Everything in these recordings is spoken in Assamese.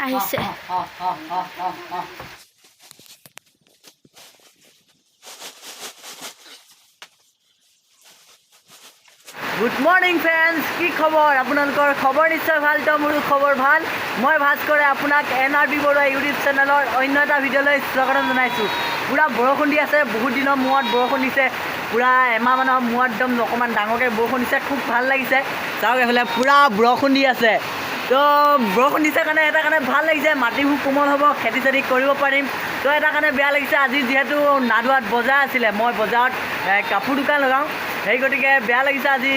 আহিছে। গুড মৰ্নিং ফ্ৰেণ্ডছ, কি খবৰ? আপোনালোকৰ খবৰ নিশ্চয় ভাল। তো মোৰো খবৰ ভাল। মই ভাস্কৰে আপোনাক NRB বৰুৱা ইউটিউব চেনেলৰ অন্য এটা ভিডিঅ'লৈ স্বাগতম জনাইছোঁ। পূৰা বৰষুণ দি আছে, বহুত দিনৰ মূৰত বৰষুণ দিছে, পূৰা এমাহমানৰ মূৰত একদম অকণমান ডাঙৰকৈ বৰষুণ দিছে, খুব ভাল লাগিছে। চাওক এইফালে পূৰা বৰষুণ দি আছে। তো বৰষুণ দিছে কাৰণে এটা কাৰণে ভাল লাগিছে, মাটিবোৰ কোমল হ'ব, খেতি চেতি কৰিব পাৰিম। তো এটা কাৰণে বেয়া লাগিছে, আজি যিহেতু নাদোৱাত বজাৰ আছিলে, মই বজাৰত কাপোৰ দোকান লগাওঁ, সেই গতিকে বেয়া লাগিছে আজি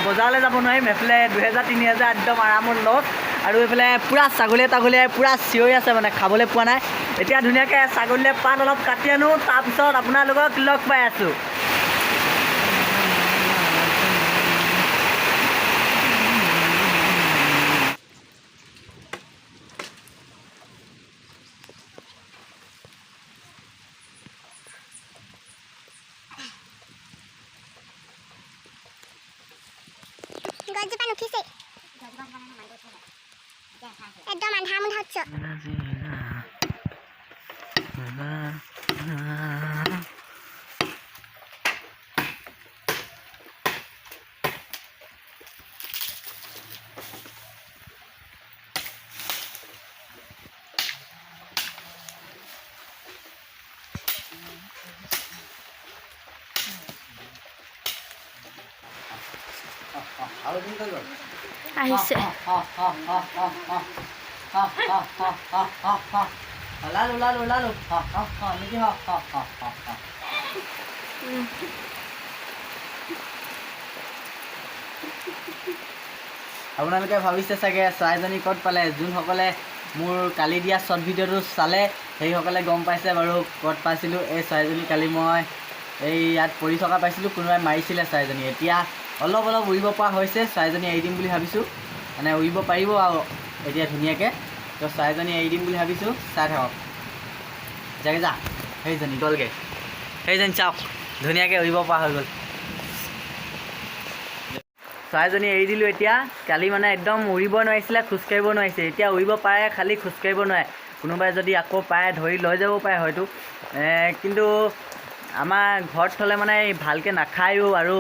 বজাৰলৈ যাব নোৱাৰিম। এইফালে 2000-3000 একদম আৰামত লছ, আৰু এইফালে পূৰা ছাগলীয়ে পূৰা চিঞৰি আছে, মানে খাবলৈ পোৱা নাই। এতিয়া ধুনীয়াকৈ ছাগলীয়ে পাত অলপ কাটি আনো, তাৰপিছত আপোনালোকক লগ পাই আছোঁ। গছজোপা নুঠিছে, একদম আন্ধাৰ মুন্ধা হচ্ছে। আহিছে। আপোনালোকে ভাবিছে চাগে চৰাইজনী ক'ত পালে। যোনসকলে মোৰ কালি দিয়া শ্বৰ্ট ভিডিঅ'টো চালে সেইসকলে গম পাইছে বাৰু ক'ত পাইছিলোঁ। এই চৰাইজনী কালি মই এই ইয়াত পৰি থকা পাইছিলোঁ, কোনোবাই মাৰিছিলে চৰাইজনী। এতিয়া অলপ উৰিব পৰা হৈছে, চৰাইজনী এৰি দিম বুলি ভাবিছোঁ, মানে উৰিব পাৰিব আৰু এতিয়া ধুনীয়াকৈ। তো চৰাইজনী এৰি দিম বুলি ভাবিছোঁ, চাই থাকক। যাকে যা, সেইজনী গ'লগৈ, সেইজনী চাওক ধুনীয়াকৈ উৰিব পৰা হৈ গ'ল। চৰাইজনী এৰি দিলোঁ এতিয়া। কালি মানে একদম উৰিব নোৱাৰিছিলে, খোজকাঢ়িব নোৱাৰিছে, এতিয়া উৰিব পাৰে, খালি খোজকাঢ়িব নোৱাৰে। কোনোবাই যদি আকৌ পায় ধৰি লৈ যাব পাৰে হয়তো, কিন্তু আমাৰ ঘৰত থ'লে মানে ভালকৈ নাখায়ো। আৰু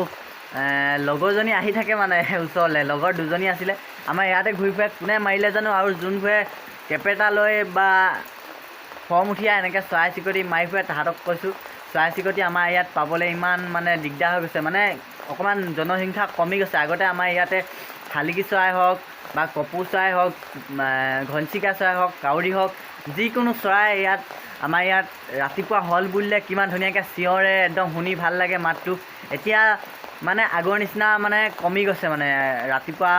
লগৰজনী আহি থাকে মানে ওচৰলৈ, লগৰ দুজনী আছিলে আমাৰ ইয়াতে ঘূৰি ফুৰে, কোনে মাৰিলে জানো। আৰু যোনবোৰে কেপেটা লৈ বা ফৰমুঠীয়া এনেকৈ চৰাই চিৰিকটি মাৰি ফুৰে তাহাঁতক কৈছোঁ, চৰাই চিৰিকটি আমাৰ ইয়াত পাবলৈ ইমান মানে দিগদাৰ হৈ গৈছে, মানে অকণমান জনসংখ্যা কমি গৈছে। আগতে আমাৰ ইয়াতে শালিকি চৰাই হওক বা কপৌ চৰাই হওক, ঘনচিকা চৰাই হওক, কাউৰী হওক, যিকোনো চৰাই ইয়াত আমাৰ ইয়াত ৰাতিপুৱা হ'ল বুলিলে কিমান ধুনীয়াকৈ চিঞৰে, একদম শুনি ভাল লাগে মাতটো। এতিয়া মানে আগৰ নিচিনা মানে কমি গৈছে, মানে ৰাতিপুৱা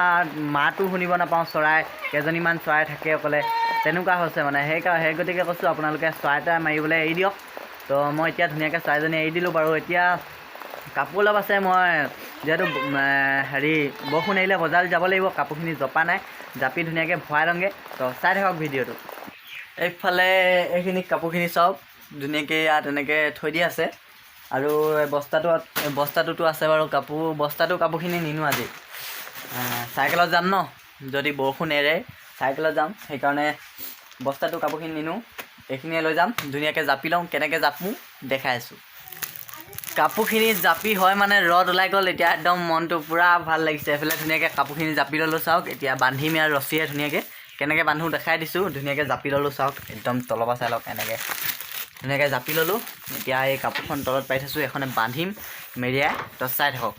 মাতো শুনিব নাপাওঁ। চৰাই কেইজনীমান চৰাই থাকে অকলে, তেনেকুৱা হৈছে মানে। সেই গতিকে কৈছোঁ আপোনালোকে চৰাই তৰাই মাৰিবলৈ এৰি দিয়ক। তো মই এতিয়া ধুনীয়াকৈ চৰাইজনী এৰি দিলোঁ বাৰু। এতিয়া কাপোৰ অলপ আছে, মই যিহেতু বৰষুণ এৰিলে বজাৰলৈ যাব লাগিব, কাপোৰখিনি জপা নাই, জাপি ধুনীয়াকৈ ভৰাই লওঁগৈ। তো চাই থাকক ভিডিঅ'টো। এইফালে এইখিনি কাপোৰখিনি চাওক, ধুনীয়াকৈ ইয়াত এনেকৈ থৈ দিয়া আছে। আৰু বস্তাটোতো আছে বাৰু কাপোৰ, কাপোৰখিনি নিনো আজি। চাইকেলত যাম ন, যদি বৰষুণ এৰে চাইকেলত যাম, সেইকাৰণে কাপোৰখিনি নিনো, এইখিনিয়ে লৈ যাম। ধুনীয়াকৈ জাপি লওঁ, কেনেকৈ জাপো দেখাই আছোঁ। কাপোৰখিনি জাপি হয় মানে ৰদ ওলাই গ'ল, এতিয়া একদম মনটো পূৰা ভাল লাগিছে। এইফালে ধুনীয়াকৈ কাপোৰখিনি জাপি ল'লোঁ, চাওক এতিয়া বান্ধিম আৰু ৰছীয়ে ধুনীয়াকৈ কেনেকৈ বান্ধো দেখাই দিছোঁ। ধুনীয়াকৈ জাপি ল'লোঁ, চাওক একদম তলৰ পৰা চাই লওক, এনেকৈ ধুনীয়াকৈ জাপি ল'লোঁ। এতিয়া এই কাপোৰখন তলত পাৰি থৈছোঁ, এখনে বান্ধিম মেৰিয়াই। তো চাই থাকক।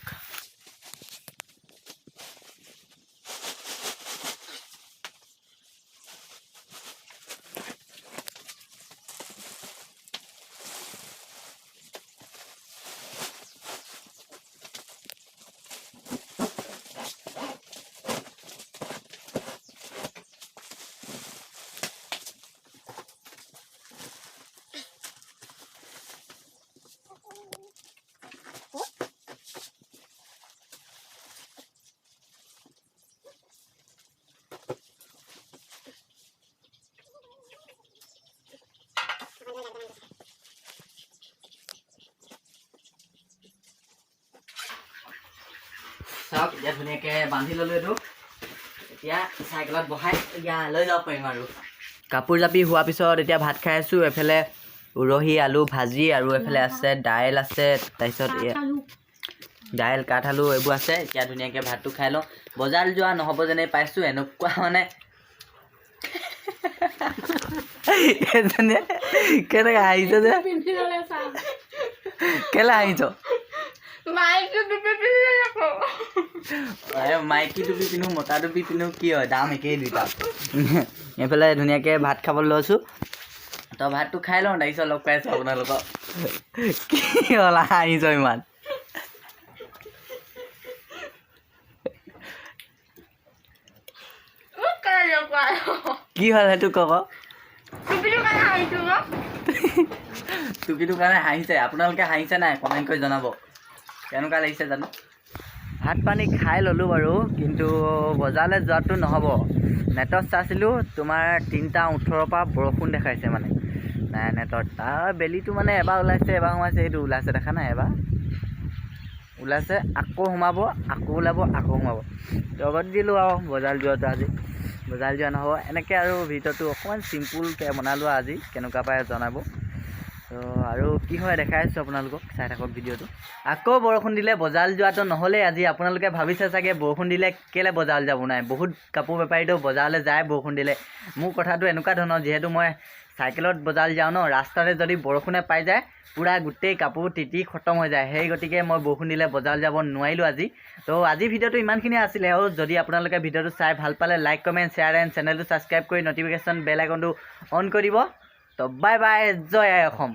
চাওক এতিয়া ধুনীয়াকৈ বান্ধি ল'লোঁ এইটো এতিয়া চাইকেলত বহাই এতিয়া লৈ যাব পাৰিম আৰু কাপোৰ জাপি হোৱাৰ পিছত এতিয়া ভাত খাই আছোঁ এফালে উৰহি আলু ভাজি আৰু এফালে আছে দাইল আছে তাৰপিছত দাইল কাঠআলু এইবোৰ আছে এতিয়া ধুনীয়াকৈ ভাতটো খাই লওঁ বজাৰ যোৱা নহ'ব যেনে পাইছোঁ এনেকুৱা মানে কেনেকৈ হাঁহিছ যে কেলৈ হাঁহিছ মাইকী টুপি পিন্ধো মতা টুপি পিন্ধো কি হয় দাম একেই দুইটা এইফালে ধুনীয়াকৈ ভাত খাবলৈ লৈছোঁ তো ভাতটো খাই লওঁ তাৰপিছত লগ পাইছোঁ আপোনালোকক কি হ'ল হাঁহিছ ইমান কি হ'ল সেইটো কওক টুপিটোৰ কাৰণে হাঁহিছে আপোনালোকে হাঁহিছে নাই কমেণ্ট কৰি জনাব কেনেকুৱা লাগিছে জানো ভাত পানী খাই ল'লোঁ বাৰু কিন্তু বজাৰলৈ যোৱাটো নহ'ব নেটত চাইছিলোঁ তোমাৰ 3:18 পৰা বৰষুণ দেখাইছে মানে নাই নেটত তাৰ বেলিটো মানে এবাৰ ওলাইছে এবাৰ সোমাইছে সেইটো ওলাইছে দেখা নাই এবাৰ ওলাইছে আকৌ সোমাব আকৌ ওলাব আকৌ সোমাব লগত দিলোঁ আৰু বজাৰ যোৱাটো আজি বজাৰ যোৱা নহ'ব এনেকৈ আৰু ভিডিঅ'টো অকণমান চিম্পুলকৈ বনালোঁ আজি কেনেকুৱা পায় জনাব তো আৰু কি হয় দেখাই আছোঁ আপোনালোকক চাই থাকক ভিডিঅ'টো আকৌ বৰষুণ দিলে বজাৰ যোৱাটো নহ'লেই আজি আপোনালোকে ভাবিছে চাগে বৰষুণ দিলে কেলৈ বজাৰলৈ যাব নাই বহুত কাপোৰ বেপাৰীটো বজাৰলৈ যায় বৰষুণ দিলে মোৰ কথাটো এনেকুৱা ধৰণৰ যিহেতু মই চাইকেলত বজাৰলৈ যাওঁ ন ৰাস্তাতে যদি বৰষুণে পাই যায় পূৰা গোটেই কাপোৰ তিতি খতম হৈ যায় সেই গতিকে মই বৰষুণ দিলে বজাৰলৈ যাব নোৱাৰিলোঁ আজি তো আজি ভিডিঅ'টো ইমানখিনিয়ে আছিলে আৰু যদি আপোনালোকে ভিডিঅ'টো চাই ভাল পালে লাইক কমেণ্ট শ্বেয়াৰ এণ্ড চেনেলটো ছাবস্ক্ৰাইব কৰি ন'টিফিকেশ্যন বেল আইকনটো অন কৰি দিব তো বাই বাই জয় আই অসম